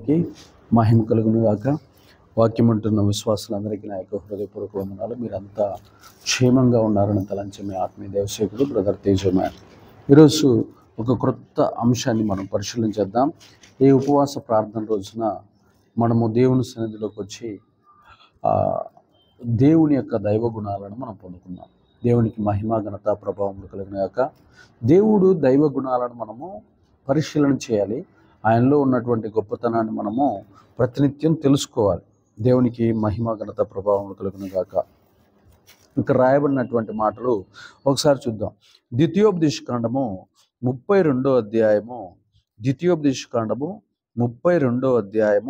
నామానికి మహిమ కలుగును గాక. వాక్యం ఉంటున్న విశ్వాసులందరికీ నా యొక్క హృదయపూర్వక వందనాలు. మీరంతా క్షేమంగా ఉన్నారని తలంచి మీ ఆత్మీయ దేవసేకుడు బ్రదర్ తేజమ్యాన్. ఈరోజు ఒక క్రొత్త అంశాన్ని మనం పరిశీలించేద్దాం. ఈ ఉపవాస ప్రార్థన రోజున మనము దేవుని సన్నిధిలోకి వచ్చి దేవుని యొక్క దైవ గుణాలను మనం పొందుకున్నాం. దేవునికి మహిమ ఘనత ప్రభావం కలిగిన గాక. దేవుడు దైవ గుణాలను మనము పరిశీలన చేయాలి. ఆయనలో ఉన్నటువంటి గొప్పతనాన్ని మనము ప్రతినిత్యం తెలుసుకోవాలి. దేవునికి మహిమ ఘనత ప్రభావం కలుగును గాక. ఇంకా రాయబడినటువంటి మాటలు ఒకసారి చూద్దాం. ద్వితీయోపదేశకాండము 32వ అధ్యాయము 32వ అధ్యాయం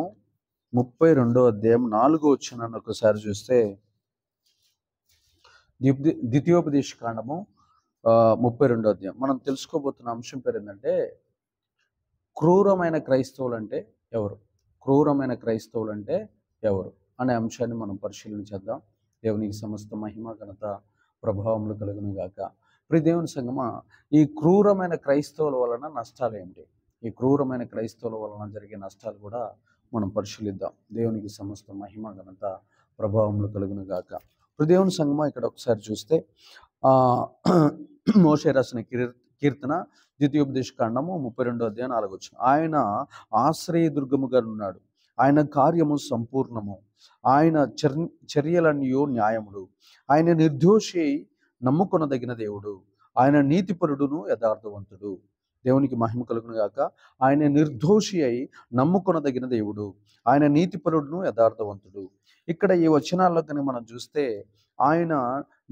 4వ వచనాన్ని ఒకసారి చూస్తే, ద్వితీయోపదేశకాండము 32వ అధ్యాయం మనం తెలుసుకోబోతున్న అంశం పేరు ఏంటంటే, క్రూరమైన క్రైస్తవులు అంటే ఎవరు, క్రూరమైన క్రైస్తవులు అంటే ఎవరు అనే అంశాన్ని మనం పరిశీలన చేద్దాం. దేవునికి సమస్త మహిమ ఘనత ప్రభావములు కలుగును గాక. ప్రియ దేవుని సంగమా, ఈ క్రూరమైన క్రైస్తవుల వలన నష్టాలు ఏమిటి, ఈ క్రూరమైన క్రైస్తవుల వలన జరిగే నష్టాలు కూడా మనం పరిశీలిద్దాం. దేవునికి సమస్త మహిమ ఘనత ప్రభావములు కలుగును గాక. ప్రియ దేవుని సంగమా, ఇక్కడ ఒకసారి చూస్తే మోషే రాసిన కీర్తన ద్వితీయోపదేశకాండము 32వ అధ్యాయం 4వ వచనం. ఆయన ఆశ్రయదుర్గముగా ఉన్నాడు, ఆయన కార్యము సంపూర్ణము, ఆయన చర్యలన్నీ న్యాయముడు, ఆయన నిర్దోషి నమ్ముకొనదగిన దేవుడు, ఆయన నీతిపరుడును యథార్థవంతుడు. దేవునికి మహిమ కలుగును గాక. ఆయన నిర్దోషి అయి నమ్ముకొనదగిన దేవుడు, ఆయన నీతిపరుడును యథార్థవంతుడు. ఇక్కడ ఈ వచనాల్లో కనుక మనం చూస్తే, ఆయన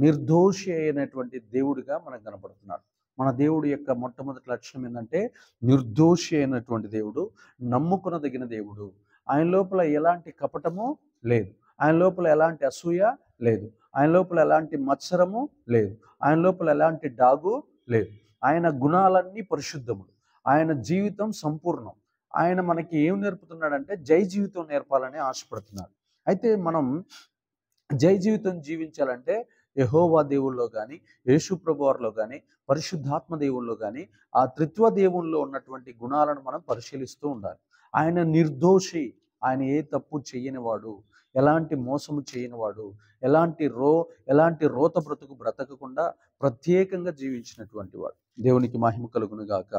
నిర్దోషి అయినటువంటి దేవుడిగా మనకు కనపడుతున్నాడు. మన దేవుడి యొక్క మొట్టమొదటి లక్షణం ఏంటంటే నిర్దోషి అయినటువంటి దేవుడు, నమ్ముకొనదగిన దేవుడు. ఆయన లోపల ఎలాంటి కపటము లేదు, ఆయన లోపల ఎలాంటి అసూయ లేదు, ఆయన లోపల ఎలాంటి మత్సరము లేదు, ఆయన లోపల ఎలాంటి డాగు లేదు. ఆయన గుణాలన్నీ పరిశుద్ధములు, ఆయన జీవితం సంపూర్ణం. ఆయన మనకి ఏం నేర్పుతున్నాడంటే జై జీవితం నేర్పాలని ఆశపడుతున్నాడు. అయితే మనం జై జీవితం జీవించాలంటే యెహోవా దేవుల్లో కానీ, యేసు ప్రభువారిలో కానీ, పరిశుద్ధాత్మ దేవుల్లో కానీ, ఆ త్రిత్వ దేవుల్లో ఉన్నటువంటి గుణాలను మనం పరిశీలిస్తూ ఉండాలి. ఆయన నిర్దోషి, ఆయన ఏ తప్పు చేయనివాడు, ఎలాంటి మోసము చేయనివాడు, ఎలాంటి రోత బ్రతకకుండా ప్రత్యేకంగా జీవించినటువంటి వాడు. దేవునికి మహిమ కలుగును గాక.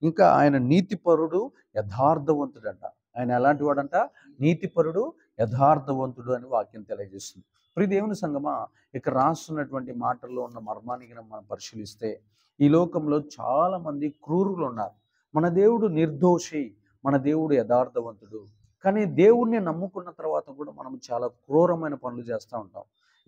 ఇంకా ఆయన నీతిపరుడు యథార్థవంతుడంట. ఆయన ఎలాంటి వాడంట? నీతిపరుడు యథార్థవంతుడు అని వాక్యం తెలియజేస్తుంది. ప్రియ దేవుని సంగమా, ఇక్కడ రాస్తున్నటువంటి మాటల్లో ఉన్న మర్మానికి మనం పరిశీలిస్తే, ఈ లోకంలో చాలా మంది క్రూరులు ఉన్నారు. మన దేవుడు నిర్దోషి, మన దేవుడు యథార్థవంతుడు. కానీ దేవుణ్ణి నమ్ముకున్న తర్వాత కూడా మనం చాలా క్రూరమైన పనులు చేస్తూ ఉంటాం.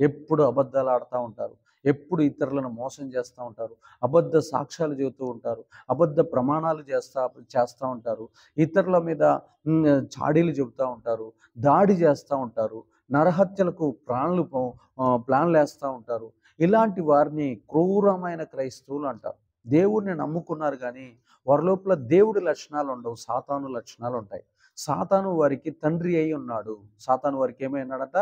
ఎప్పుడు అబద్ధాలు ఆడుతూ ఉంటారు, ఎప్పుడు ఇతరులను మోసం చేస్తూ ఉంటారు, అబద్ధ సాక్ష్యాలు చెబుతూ ఉంటారు, అబద్ధ ప్రమాణాలు చేస్తూ ఉంటారు, ఇతరుల మీద చాడీలు చెబుతూ ఉంటారు, దాడి చేస్తూ ఉంటారు, నరహత్యలకు ప్లాన్లు వేస్తూ ఉంటారు. ఇలాంటి వారిని క్రూరమైన క్రైస్తవులు అంటారు. దేవుణ్ణి నమ్ముకున్నారు కానీ వారి లోపల దేవుడి లక్షణాలు ఉండవు, సాతాను లక్షణాలు ఉంటాయి. సాతాను వారికి తండ్రి అయి ఉన్నాడు. సాతాను వారికి ఏమైనాడట?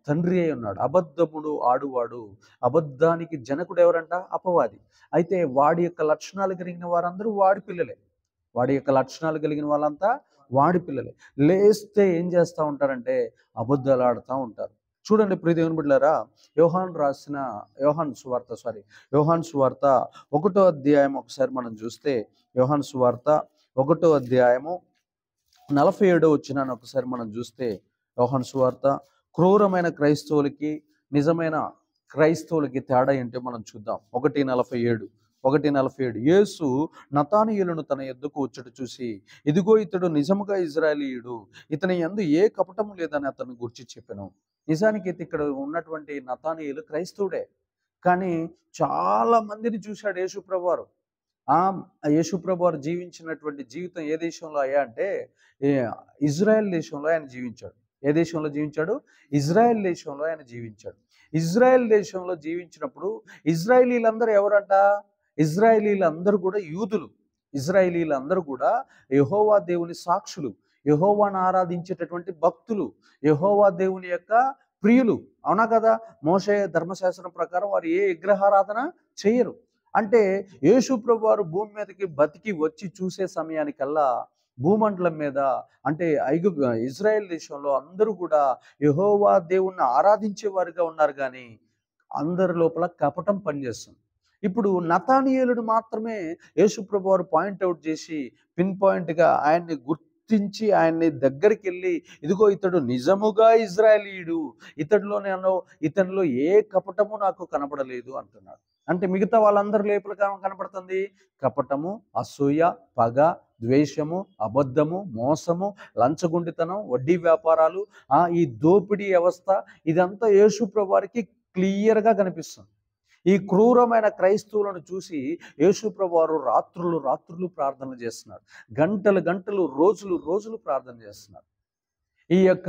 తండ్రి అయి ఉన్నాడు. అబద్ధముడు ఆడువాడు, అబద్ధానికి జనకుడు ఎవరంట? అపవాది. అయితే వాడి యొక్క లక్షణాలు కలిగిన వారందరూ వాడి పిల్లలే, వాడి యొక్క లక్షణాలు కలిగిన వాళ్ళంతా వాడి పిల్లలే. లేస్తే ఏం చేస్తూ ఉంటారంటే అబద్ధాలు ఆడుతూ ఉంటారు. చూడండి ప్రియ దేవుని బిడ్డలారా, యోహాను సువార్త 1వ అధ్యాయం ఒకసారి మనం చూస్తే, యోహాను సువార్త 1వ అధ్యాయము 47వ వచనాన్ని ఒకసారి మనం చూస్తే, యోహాను సువార్త క్రూరమైన క్రైస్తవులకి నిజమైన క్రైస్తవులకి తేడా ఏంటో మనం చూద్దాం. 1:47 యేసు నతానీయులను తన యొద్దకు వచ్చుట చూసి, ఇదిగో ఇతడు నిజముగా ఇజ్రాయేలీయుడు, ఇతని యందు ఏ కపటము లేదని అతను గురించి చెప్పెను. నిజానికి ఇక్కడ ఉన్నటువంటి నతానీయులు క్రైస్తవుడే, కానీ చాలా మందిని చూశాడు యేసుప్రభువారు. యేసుప్రభువారు జీవించినటువంటి జీవితం ఏ దేశంలో అయ్యా అంటే ఇజ్రాయెల్ దేశంలో ఆయన జీవించాడు. ఏ దేశంలో జీవించాడు? ఇజ్రాయెల్ దేశంలో ఆయన జీవించాడు. ఇజ్రాయెల్ దేశంలో జీవించినప్పుడు ఇజ్రాయేలీలందరూ ఎవరంట? ఇజ్రాయేలీలందరూ కూడా యూదులు. ఇజ్రాయేలీలందరూ కూడా యెహోవా దేవుని సాక్షులు, యెహోవాను ఆరాధించేటటువంటి భక్తులు, యెహోవా దేవుని యొక్క ప్రియులు. అవునా కదా? మోషే ధర్మశాస్త్రం ప్రకారం వారు ఏ విగ్రహారాధన చేయరు. అంటే యేసు ప్రభువారు భూమి మీదకి బతికి వచ్చి చూసే సమయానికల్లా భూమండలం మీద అంటే ఇజ్రాయెల్ దేశంలో అందరూ కూడా యెహోవా దేవుణ్ణి ఆరాధించే వారుగా ఉన్నారు, కానీ అందరి లోపల కపటం పనిచేస్తుంది. ఇప్పుడు నతానీయేలుడు మాత్రమే యేసుప్రభు వారు పాయింట్అవుట్ చేసి పిన్ పాయింట్గా ఆయన్ని గుర్తించి ఆయన్ని దగ్గరికి వెళ్ళి, ఇదిగో ఇతడు నిజముగా ఇజ్రాయేలీయుడు, ఇతనిలో ఏ కపటము నాకు కనపడలేదు అంటున్నాడు. అంటే మిగతా వాళ్ళందరి లోపల కనపడుతుంది కపటము, అసూయ, పగ, ద్వేషము, అబద్ధము, మోసము, లంచగొండితనం, వడ్డీ వ్యాపారాలు, ఈ దోపిడీ వ్యవస్థ, ఇదంతా యేసుప్రభు వారికి క్లియర్గా కనిపిస్తుంది. ఈ క్రూరమైన క్రైస్తవులను చూసి యేసుప్రభు వారు రాత్రులు రాత్రులు ప్రార్థన చేస్తున్నారు, గంటలు గంటలు, రోజులు రోజులు ప్రార్థన చేస్తున్నారు. ఈ యొక్క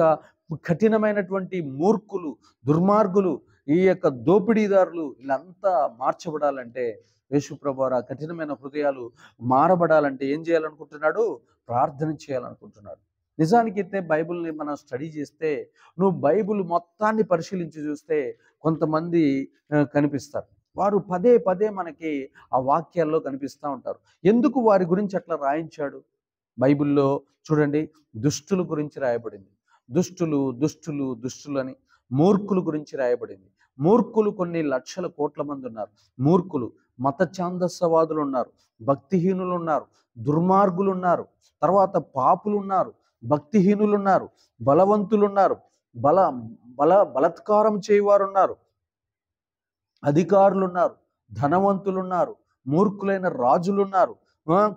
కఠినమైనటువంటి మూర్ఖులు, దుర్మార్గులు, ఈ యొక్క దోపిడీదారులు వీళ్ళంతా మార్చబడాలంటే, యేసుప్రభు వారు ఆ కఠినమైన హృదయాలు మారబడాలంటే ఏం చేయాలనుకుంటున్నాడు? ప్రార్థన చేయాలనుకుంటున్నాడు. నిజానికి అయితే బైబిల్ని మనం స్టడీ చేస్తే, నువ్వు బైబిల్ మొత్తాన్ని పరిశీలించి చూస్తే కొంతమంది కనిపిస్తారు. వారు పదే పదే మనకి ఆ వాక్యాల్లో కనిపిస్తూ ఉంటారు. ఎందుకు వారి గురించి అట్లా రాయించాడు? బైబిల్లో చూడండి, దుష్టుల గురించి రాయబడింది. దుష్టులు దుష్టులు దుష్టులు అని. మూర్ఖుల గురించి రాయబడింది. మూర్ఖులు కొన్ని లక్షల కోట్ల మంది ఉన్నారు. మూర్ఖులు, మత ఛాందస్సవాదులు ఉన్నారు, భక్తిహీనులు ఉన్నారు, దుర్మార్గులు ఉన్నారు, తర్వాత పాపులు ఉన్నారు, భక్తిహీనులు ఉన్నారు, బలవంతులు ఉన్నారు, బలత్కారం చేయవారు ఉన్నారు, అధికారులు ఉన్నారు, ధనవంతులు ఉన్నారు, మూర్ఖులైన రాజులు ఉన్నారు,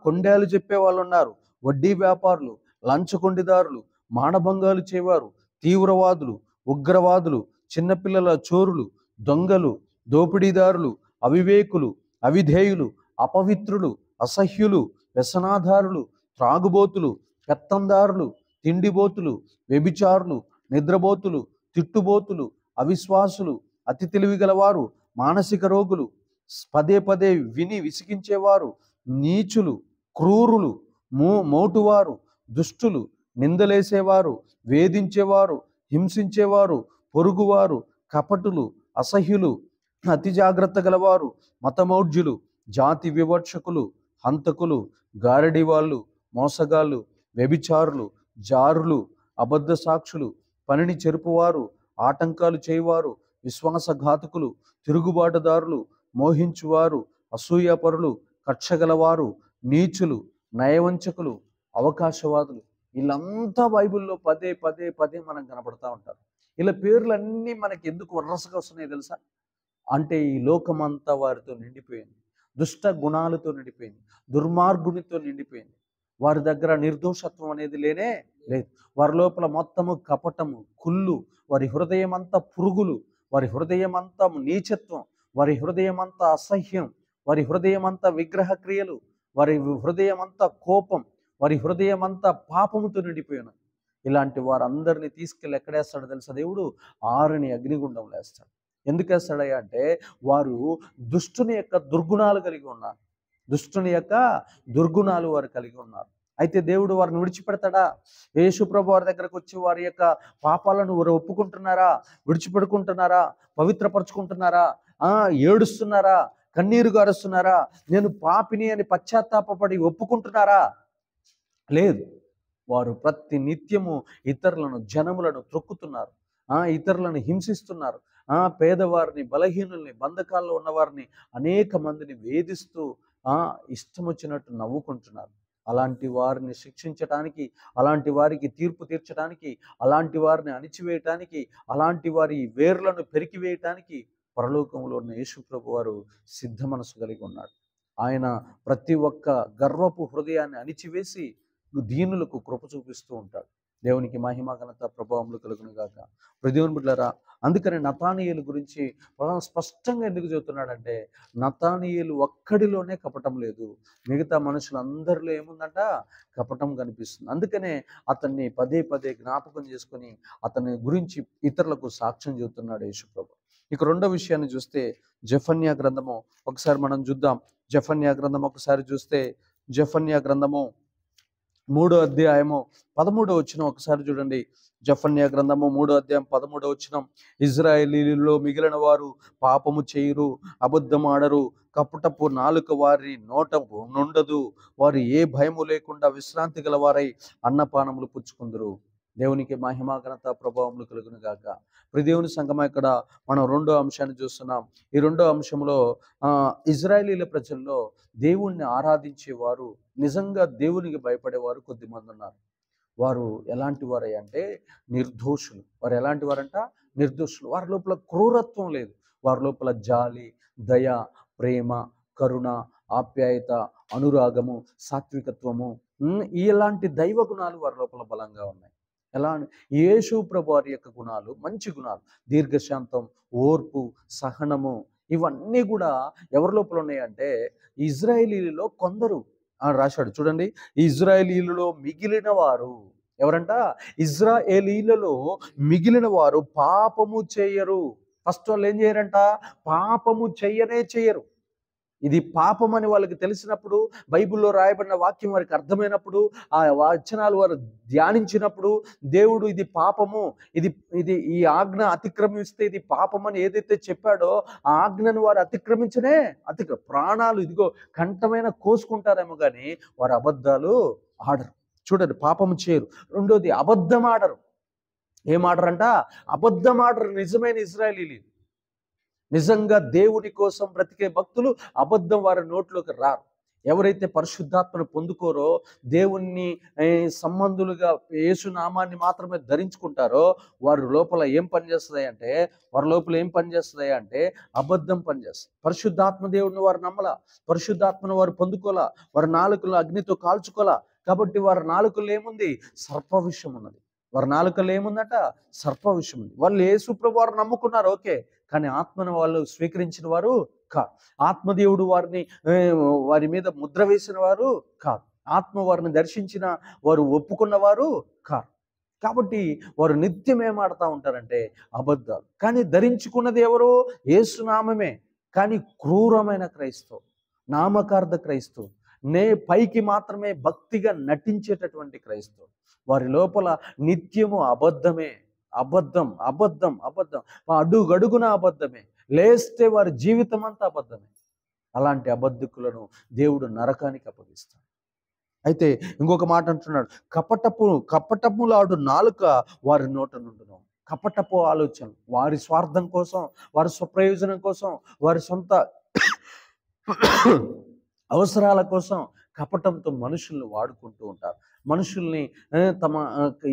కొండేలు చెప్పే వాళ్ళు ఉన్నారు, వడ్డీ వ్యాపారులు, లంచకొండిదారులు, మానభంగాలు చేయవారు, తీవ్రవాదులు, ఉగ్రవాదులు, చిన్నపిల్లల చోరులు, దొంగలు, దోపిడీదారులు, అవివేకులు, అవిధేయులు, అపవిత్రులు, అసహ్యులు, వ్యసనాధారులు, త్రాగుబోతులు, పెత్తందారులు, తిండిబోతులు, వ్యభిచారులు, నిద్రబోతులు, తిట్టుబోతులు, అవిశ్వాసులు, అతి తెలివి గలవారు, మానసిక రోగులు, పదే పదే విని విసిగించేవారు, నీచులు, క్రూరులు, మోటువారు, దుష్టులు, నిందలేసేవారు, వేధించేవారు, హింసించేవారు, పొరుగువారు, కపటులు, అసహ్యులు, అతి జాగ్రత్త గలవారు, మతమౌఢ్యులు, జాతి వివక్షకులు, హంతకులు, గారడి వాళ్ళు, మోసగాళ్ళు, వ్యభిచారులు, జారులు, అబద్ధ సాక్షులు, పనిని చెరుపువారు, ఆటంకాలు చేయవారు, విశ్వాసఘాతకులు, తిరుగుబాటుదారులు, మోహించువారు, అసూయాపరులు, కక్షగలవారు, నీచులు, నయవంచకులు, అవకాశవాదులు, వీళ్ళంతా బైబిల్లో పదే పదే పదే మనం కనపడతా ఉంటారు. ఇలా పేర్లన్నీ మనకి ఎందుకు వరసగా వస్తున్నాయి తెలుసా? అంటే ఈ లోకమంతా వారితో నిండిపోయింది, దుష్ట గుణాలతో నిండిపోయింది, దుర్మార్గునితో నిండిపోయింది. వారి దగ్గర నిర్దోషత్వం అనేది లేనే లేదు. వారి లోపల మొత్తము కపటము, కుళ్ళు, వారి హృదయం అంతా పురుగులు, వారి హృదయం అంతా నీచత్వం, వారి హృదయం అంతా అసహ్యం, వారి హృదయం అంతా విగ్రహ క్రియలు, వారి హృదయం అంతా కోపం, వారి హృదయం అంతా పాపముతో నిండిపోయిన ఇలాంటి వారందరినీ తీసుకెళ్ళి ఎక్కడేస్తాడో తెలుసా దేవుడు? ఆరుని అగ్నిగుండంలో వేస్తాడు. ఎందుకు వేస్తాడయ్యా అంటే, వారు దుష్టుని యొక్క దుర్గుణాలు కలిగి ఉన్నారు. దుష్టుని యొక్క దుర్గుణాలు వారు కలిగి ఉన్నారు. అయితే దేవుడు వారిని విడిచిపెడతాడా? యేసుప్రభు వారి దగ్గరకు వచ్చి వారి యొక్క పాపాలను వారు ఒప్పుకుంటున్నారా? విడిచిపెడుకుంటున్నారా? పవిత్రపరుచుకుంటున్నారా? ఏడుస్తున్నారా? కన్నీరు గారుస్తున్నారా? నేను పాపిని అని పశ్చాత్తాపపడి ఒప్పుకుంటున్నారా? లేదు. వారు ప్రతి నిత్యము ఇతరులను, జనములను త్రొక్కుతున్నారు, ఇతరులను హింసిస్తున్నారు, పేదవారిని, బలహీనుల్ని, బంధకాల్లో ఉన్నవారిని, అనేక మందిని వేధిస్తూ ఇష్టం వచ్చినట్టు నవ్వుకుంటున్నారు. అలాంటి వారిని శిక్షించటానికి, అలాంటి వారికి తీర్పు తీర్చడానికి, అలాంటి వారిని అణిచివేయటానికి, అలాంటి వారి వేర్లను పెరికివేయటానికి పరలోకంలో ఉన్న యేసుప్రభు వారు సిద్ధ మనసు కలిగి ఉన్నాడు. ఆయన ప్రతి ఒక్క గర్వపు హృదయాన్ని అణిచివేసి దీనులకు కృప చూపిస్తూ ఉంటాడు. దేవునికి మహిమ, ఘనత, ప్రభావములు కలుగును గాక. దేవుని బిడ్డలారా, అందుకని నతానీయేలు గురించి స్పష్టంగా ఎందుకు చెబుతున్నాడంటే, నతానీయేలు ఒక్కడిలోనే కపటం లేదు, మిగతా మనుషులందరిలో ఏముందంట? కపటం కనిపిస్తుంది. అందుకనే అతన్ని పదే పదే జ్ఞాపకం చేసుకొని అతని గురించి ఇతరులకు సాక్ష్యం చెబుతున్నాడు యేసుప్రభు. ఇక రెండో విషయాన్ని చూస్తే, జెఫన్యా గ్రంథము ఒకసారి మనం చూద్దాం. జెఫన్యా గ్రంథం ఒకసారి చూస్తే, జెఫన్యా గ్రంథము 3 అధ్యాయము 13 ఒకసారి చూడండి. జఫన్యా గ్రంథము 3 అధ్యాయం 13 ఇజ్రాయేలీలో మిగిలిన వారు పాపము చేయురు, అబద్ధమాడరు, కపటపు నాలుక వారి నోట నుండదు, వారు ఏ భయము లేకుండా విశ్రాంతి గల వారై అన్నపానములు పుచ్చుకుందరు. దేవునికి మహిమ ఘనత ప్రభావములు కలుగును గాక. దేవుని సంగమా, ఇక్కడ మనం రెండో అంశాన్ని చూస్తున్నాం. ఈ రెండో అంశంలో ఇజ్రాయేలీల ప్రజల్లో దేవుణ్ణి ఆరాధించేవారు, నిజంగా దేవునికి భయపడేవారు కొద్దిమంది ఉన్నారు. వారు ఎలాంటి వారై అంటే నిర్దోషులు. వారు ఎలాంటి వారంట? నిర్దోషులు. వారి లోపల క్రూరత్వం లేదు. వారి లోపల జాలి, దయ, ప్రేమ, కరుణ, ఆప్యాయత, అనురాగము, సాత్వికత్వము, ఇలాంటి దైవ గుణాలు వారి లోపల బలంగా ఉన్నాయి. ఎలా? యేసు ప్రభు వారి యొక్క గుణాలు, మంచి గుణాలు, దీర్ఘశాంతం, ఓర్పు, సహనము, ఇవన్నీ కూడా ఎవరి లోపల ఉన్నాయంటే ఇజ్రాయేలీలలో కొందరు రాశాడు చూడండి. ఇజ్రాయేలీలలో మిగిలిన వారు ఎవరంట? ఇజ్రాయేలీలలో మిగిలిన వారు పాపము చేయరు. ఫస్ట్ వాళ్ళు ఏం చేయరంట? పాపము చెయ్యరు. ఇది పాపం అని వాళ్ళకి తెలిసినప్పుడు, బైబిల్లో రాయబడిన వాక్యం వారికి అర్థమైనప్పుడు, ఆ వచనాలు వారు ధ్యానించినప్పుడు, దేవుడు ఇది పాపము, ఇది ఇది ఈ ఆజ్ఞ అతిక్రమిస్తే ఇది పాపం అని ఏదైతే చెప్పాడో ఆ ఆజ్ఞను వారు ప్రాణాలు ఇదిగో కంఠమైన కోసుకుంటారేమో కానీ వారు అబద్ధాలు ఆడరు. చూడండి, పాపము చేయరు. రెండోది, అబద్ధం ఆడరు. ఏం ఆడరంట? అబద్ధం ఆడరు. నిజమైన ఇజ్రాయేలీలు, నిజంగా దేవుని కోసం బ్రతికే భక్తులు అబద్ధం వారి నోట్లోకి రారు. ఎవరైతే పరిశుద్ధాత్మను పొందుకోరో, దేవుణ్ణి సంబంధులుగా యేసు నామాన్ని మాత్రమే ధరించుకుంటారో, వారి లోపల ఏం పనిచేస్తుంది అంటే అబద్ధం పనిచేస్తుంది. పరిశుద్ధాత్మ దేవుడిని వారు నమ్మలా, పరిశుద్ధాత్మను వారు పొందుకోలా, వారి నాలుకలు అగ్నితో కాల్చుకోలా. కాబట్టి వారి నాలుకలు ఏముంది? సర్ప విషయం ఉన్నది. వారి నాలుకలు ఏముందట? సర్ప విషయం ఉంది. వాళ్ళు యేసు ప్రభు వారు నమ్ముకున్నారు, ఓకే, కానీ ఆత్మను వాళ్ళు స్వీకరించిన వారు కాదు. ఆత్మదేవుడు వారి మీద ముద్ర వేసిన వారు కాదు. ఆత్మ వారిని దర్శించిన వారు ఒప్పుకున్నవారు కాదు. కాబట్టి వారు నిత్యం ఏమాడుతూ ఉంటారంటే అబద్ధాలు. కానీ ధరించుకున్నది ఎవరు? యేసునామమే. కానీ క్రూరమైన క్రైస్తవు, నామకార్థ క్రైస్తవు, పైకి మాత్రమే భక్తిగా నటించేటటువంటి క్రైస్తవు, వారి లోపల నిత్యము అబద్ధమే. అబద్ధం అబద్ధం అబద్ధం, అడుగడుగున అబద్ధమే. లేస్తే వారి జీవితం అంతా అబద్ధమే. అలాంటి అబద్ధికులను దేవుడు నరకానికి అప్పగిస్తాడు. అయితే ఇంకొక మాట అంటున్నాడు, కపటములాడు నాలుక వారి నోట నుండును. కపటపు ఆలోచన, వారి స్వార్థం కోసం, వారి స్వప్రయోజనం కోసం, వారి సొంత అవసరాల కోసం కపటంతో మనుషుల్ని వాడుకుంటూ ఉంటారు. మనుషుల్ని తమ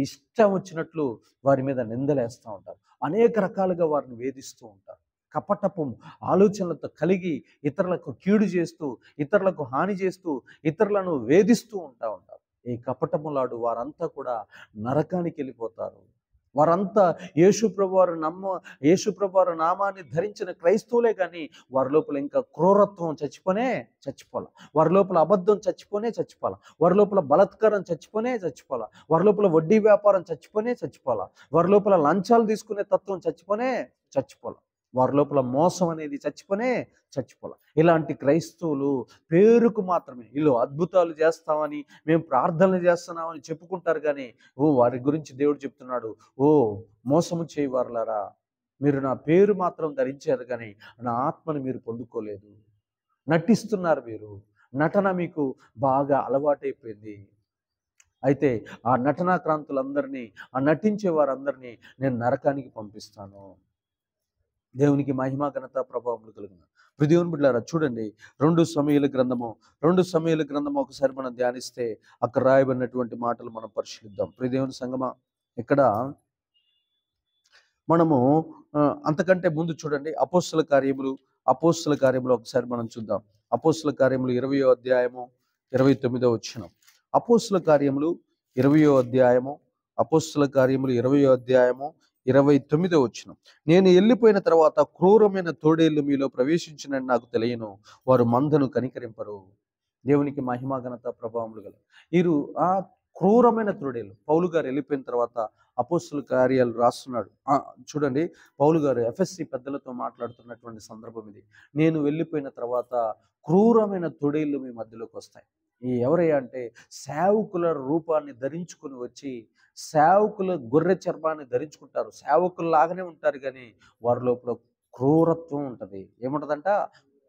ఇష్టం వచ్చినట్లు వారి మీద నిందలేస్తూ ఉంటారు. అనేక రకాలుగా వారిని వేధిస్తూ ఉంటారు. కపటపు ఆలోచనలతో కలిగి ఇతరులకు కీడు చేస్తూ, ఇతరులకు హాని చేస్తూ, ఇతరులను వేధిస్తూ ఉంటారు. ఈ కపటములాడు వారంతా కూడా నరకానికి వెళ్ళిపోతారు. వారంతా యేసుప్రభు వారి నామాన్ని ధరించిన క్రైస్తవులే, కానీ వారి లోపల ఇంకా క్రూరత్వం చచ్చిపోలా, వారి లోపల అబద్ధం చచ్చిపోలా, వారి లోపల బలాత్కారం చచ్చిపోలా, వారి లోపల వడ్డీ వ్యాపారం చచ్చిపోలా, వారి లోపల లంచాలు తీసుకునే తత్వం చచ్చిపోలా, వారి లోపల మోసం అనేది చచ్చిపోలా. ఇలాంటి క్రైస్తవులు పేరుకు మాత్రమే వీళ్ళు అద్భుతాలు చేస్తామని, మేము ప్రార్థనలు చేస్తున్నామని చెప్పుకుంటారు, కానీ వారి గురించి దేవుడు చెప్తున్నాడు, మోసము చేయవారులారా, మీరు నా పేరు మాత్రం ధరించారు కానీ నా ఆత్మను మీరు పొందుకోలేదు. నటిస్తున్నారు మీరు. నటన మీకు బాగా అలవాటైపోయింది. అయితే ఆ నటనాక్రాంతులందరినీ, ఆ నటించే వారందరినీ నేను నరకానికి పంపిస్తాను. దేవునికి మహిమ ఘనత ప్రభావములు కలుగును. దేవుని బిడ్డలారా, చూడండి, 2 సమూయేలు గ్రంథము ఒకసారి మనం ధ్యానిస్తే అక్కడ రాయబడినటువంటి మాటలు మనం పరిశీలిద్దాం. దేవుని సంగమా, ఇక్కడ మనము అంతకంటే ముందు చూడండి, అపోస్తల కార్యములు ఒకసారి మనం చూద్దాం. అపోస్తల కార్యములు 20వ అధ్యాయము 29వ వచనం. అపోస్తల కార్యములు 20వ అధ్యాయము 29వ వచనం. నేను వెళ్ళిపోయిన తర్వాత క్రూరమైన తోడేళ్లు మీలో ప్రవేశించినని నాకు తెలియను, వారు మందను కనికరింపరు. దేవునికి మహిమ ఘనత ప్రభావములు గల ఆ క్రూరమైన తోడేళ్లు. పౌలు గారు వెళ్ళిపోయిన తర్వాత అపోస్తల కార్యాలు రాస్తున్నాడు. చూడండి, పౌలు గారు ఎఫ్ఎస్సి పెద్దలతో మాట్లాడుతున్నటువంటి సందర్భం ఇది. నేను వెళ్ళిపోయిన తర్వాత క్రూరమైన తోడేళ్లు మీ మధ్యలోకి వస్తాయి. ఈ ఎవరయ్యా అంటే సేవకుల రూపాన్ని ధరించుకుని వచ్చి, సేవకుల గొర్రె చర్మాన్ని ధరించుకుంటారు. సేవకుల్లాగానే ఉంటారు కానీ వారి లోపల క్రూరత్వం ఉంటుంది. ఏముంటదంట?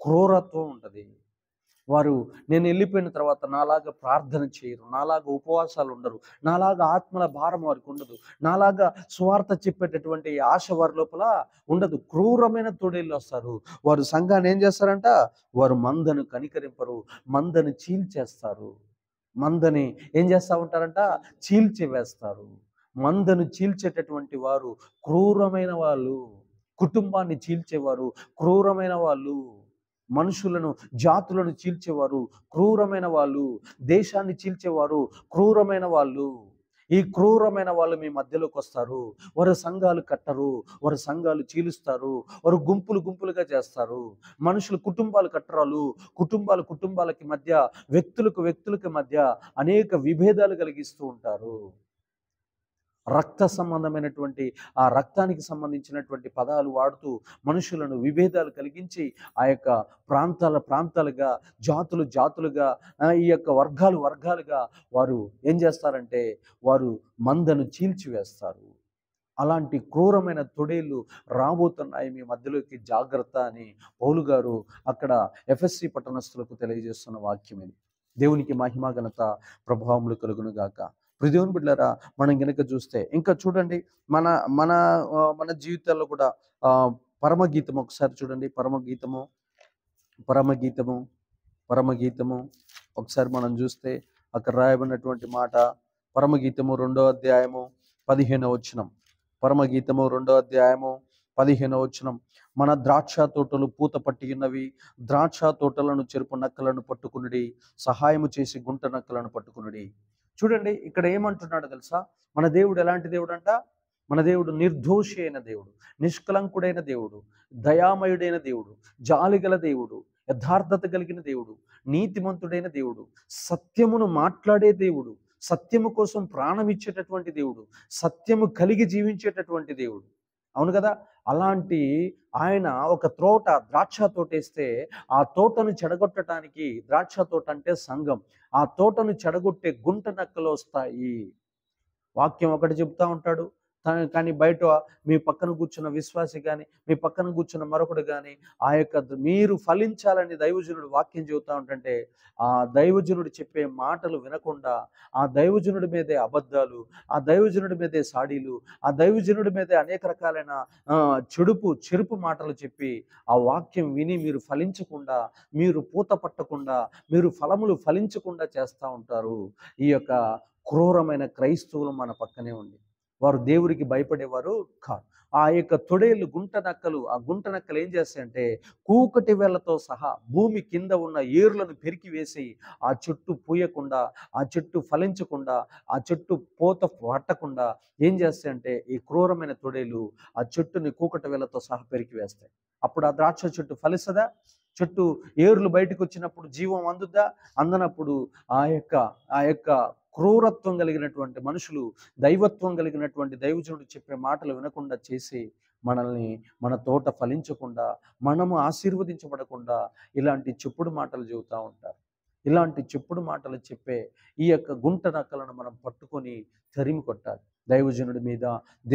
క్రూరత్వం ఉంటుంది. వారు నేను వెళ్ళిపోయిన తర్వాత నాలాగా ప్రార్థన చేయరు, నాలాగా ఉపవాసాలు ఉండరు, నాలాగా ఆత్మల భారం వారికి ఉండదు, నాలాగా స్వార్థ చెప్పేటటువంటి ఆశ వారి లోపల ఉండదు. క్రూరమైన తోడేళ్ళు వస్తారు. వారు సంఘాన్ని ఏం చేస్తారంట? వారు మందను కనికరింపరు, మందని చీల్చేస్తారు. మందని ఏం చేస్తూ ఉంటారంట? చీల్చివేస్తారు. మందను చీల్చేటటువంటి వారు క్రూరమైన వాళ్ళు. కుటుంబాన్ని చీల్చేవారు క్రూరమైన వాళ్ళు. మనుషులను, జాతులను చీల్చేవారు క్రూరమైన వాళ్ళు. దేశాన్ని చీల్చేవారు క్రూరమైన వాళ్ళు. ఈ క్రూరమైన వాళ్ళు మీ మధ్యలోకి వస్తారు. వారు సంఘాలు కట్టరు, వారు సంఘాలు చీలుస్తారు, వారు గుంపులు గుంపులుగా చేస్తారు. మనుషులు కుటుంబాలు కట్టరాలు, కుటుంబాలకి మధ్య, వ్యక్తులకు వ్యక్తులకి మధ్య అనేక విభేదాలు కలిగిస్తూ ఉంటారు. రక్త సంబంధమైనటువంటి ఆ రక్తానికి సంబంధించినటువంటి పదాలు వాడుతూ మనుషులను విభేదాలు కలిగించి ఆ యొక్క ప్రాంతాలుగా, జాతులుగా, ఈ యొక్క వర్గాలుగా వారు ఏం చేస్తారంటే వారు మందను చీల్చివేస్తారు. అలాంటి క్రూరమైన తొడేళ్ళు రాబోతున్నాయి మీ మధ్యలోకి, జాగ్రత్త అని పౌలు గారు అక్కడ ఎఫెస్సి పట్టణస్థులకు తెలియజేస్తున్న వాక్యం ఇది. దేవునికి మహిమ ఘనత ప్రభావములు కలుగును గాక. దేవుని బిడ్డలారా, మనం గనక చూస్తే ఇంకా చూడండి, మన మన మన జీవితాల్లో కూడా పరమగీతం ఒకసారి చూడండి. పరమగీతము ఒకసారి మనం చూస్తే అక్కడ రాయబడినటువంటి మాట, పరమగీతము 2వ అధ్యాయము 15వ వచనం. పరమగీతము 2వ అధ్యాయము 15వ వచనం. మన ద్రాక్ష తోటలు పూత పట్టి ఉన్నవి, ద్రాక్ష తోటలను చెరుపు నక్కలను పట్టుకునుడి, సహాయము చేసి గుంట నక్కలను పట్టుకునుడి. చూడండి ఇక్కడ ఏమంటున్నాడో తెలుసా? మన దేవుడు ఎలాంటి దేవుడు అంట? మన దేవుడు నిర్దోషి అయిన దేవుడు, నిష్కలంకుడైన దేవుడు, దయామయుడైన దేవుడు, జాలిగల దేవుడు, యథార్థత కలిగిన దేవుడు, నీతిమంతుడైన దేవుడు, సత్యమును మాట్లాడే దేవుడు, సత్యము కోసం ప్రాణం ఇచ్చేటటువంటి దేవుడు, సత్యము కలిగి జీవించేటటువంటి దేవుడు. అవును కదా? అలాంటి ఆయన ఒక ద్రాక్ష తోట వేస్తే ఆ తోటను చెడగొట్టడానికి, ద్రాక్ష తోట అంటే సంఘం, ఆ తోటను చెడగొట్టే గుంట నక్కలు వస్తాయి. వాక్యం ఒకటి చెప్తా ఉంటాడు, కానీ బయట మీ పక్కన కూర్చున్న విశ్వాసి కానీ, మీ పక్కన కూర్చున్న మరొకడు కానీ ఆ యొక్క మీరు ఫలించాలని దైవజనుడు వాక్యం చెబుతా ఉంటుంటే ఆ దైవజనుడు చెప్పే మాటలు వినకుండా, ఆ దైవజనుడి మీదే అబద్ధాలు, ఆ దైవజనుడి మీదే సాడీలు, ఆ దైవజనుడి మీదే అనేక రకాలైన చెరుపు మాటలు చెప్పి ఆ వాక్యం విని మీరు ఫలించకుండా, మీరు పూత పట్టకుండా, మీరు ఫలములు ఫలించకుండా చేస్తూ ఉంటారు. ఈ యొక్క క్రూరమైన క్రైస్తవులు మన పక్కనే ఉండి వారు దేవుడికి భయపడేవారు కాదు. ఆ యొక్క తొడేళ్ళు, ఆ గుంట నక్కలు ఏం చేస్తాయంటే కూకటి వేళ్లతో సహా భూమి కింద ఉన్న ఏర్లను పెరికి వేసి ఆ చెట్టు పూయకుండా, ఆ చెట్టు ఫలించకుండా, ఆ చెట్టు పూత పట్టకుండా ఏం చేస్తాయంటే ఈ క్రూరమైన తొడేలు ఆ చెట్టుని కూకటి వేళ్లతో సహా పెరికి వేస్తాయి. అప్పుడు ఆ ద్రాక్ష చెట్టు ఫలిస్తుందా? చెట్టు ఏర్లు బయటకు వచ్చినప్పుడు జీవం అందుద్దా? అందనప్పుడు ఆ యొక్క క్రూరత్వం కలిగినటువంటి మనుషులు, దైవత్వం కలిగినటువంటి దైవజనుడు చెప్పే మాటలు వినకుండా చేసి మనల్ని, మన తోట ఫలించకుండా, మనము ఆశీర్వదించబడకుండా ఇలాంటి చెప్పుడు మాటలు చెబుతూ ఉంటారు. ఇలాంటి చెప్పుడు మాటలు చెప్పే ఈ యొక్క గుంట నక్కలను మనం పట్టుకొని తరిమి కొట్టాలి. దైవజనుడి మీద,